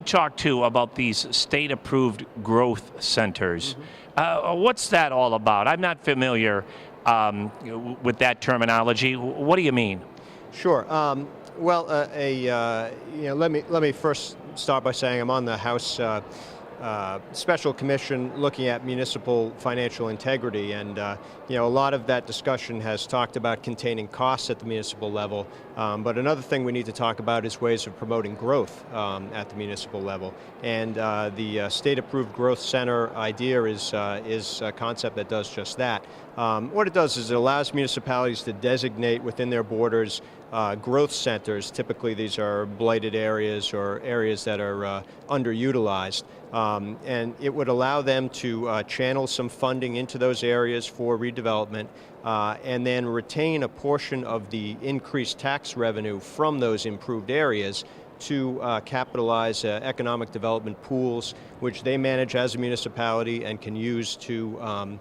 Talk too about these state-approved growth centers. What's that all about? I'm not familiar with that terminology. What do you mean? Sure. Let me first start by saying I'm on the House Special Commission looking at municipal financial integrity, and a lot of that discussion has talked about containing costs at the municipal level. But another thing we need to talk about is ways of promoting growth at the municipal level. And the state-approved growth center idea is a concept that does just that. What it does is it allows municipalities to designate within their borders growth centers. Typically these are blighted areas or areas that are underutilized. And it would allow them to channel some funding into those areas for redevelopment and then retain a portion of the increased tax revenue from those improved areas to capitalize economic development pools, which they manage as a municipality and can use to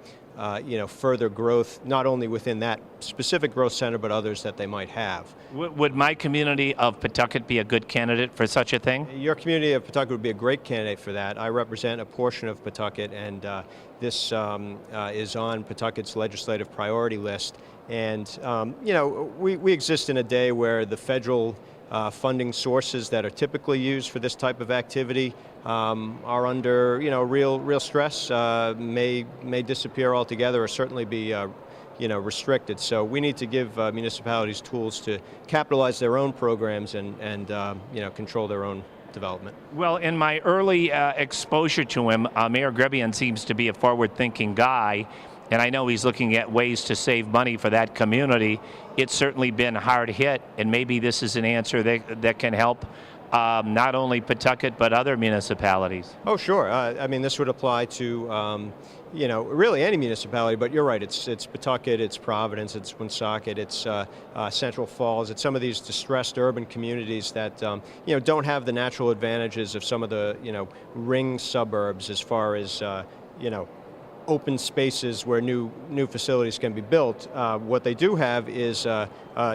further growth, not only within that specific growth center, but others that they might have. Would my community of Pawtucket be a good candidate for such a thing? Your community of Pawtucket would be a great candidate for that. I represent a portion of Pawtucket, and this is on Pawtucket's legislative priority list. And we exist in a day where the federal funding sources that are typically used for this type of activity are under real stress, may disappear altogether, or certainly be restricted. So we need to give municipalities tools to capitalize their own programs and control their own development. Well, in my early exposure to him, Mayor Grebian seems to be a forward-thinking guy, and I know he's looking at ways to save money for that community. It's certainly been hard hit, and maybe this is an answer that can help not only Pawtucket but other municipalities. Oh, sure. I mean, this would apply to really any municipality, but you're right. It's Pawtucket, it's Providence, it's Woonsocket, it's Central Falls. It's some of these distressed urban communities that don't have the natural advantages of some of the ring suburbs as far as open spaces where new facilities can be built. What they do have is a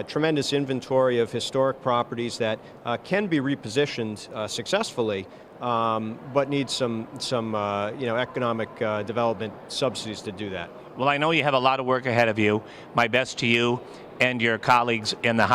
tremendous inventory of historic properties that can be repositioned successfully, but need some economic development subsidies to do that. Well, I know you have a lot of work ahead of you. My best to you and your colleagues in the House.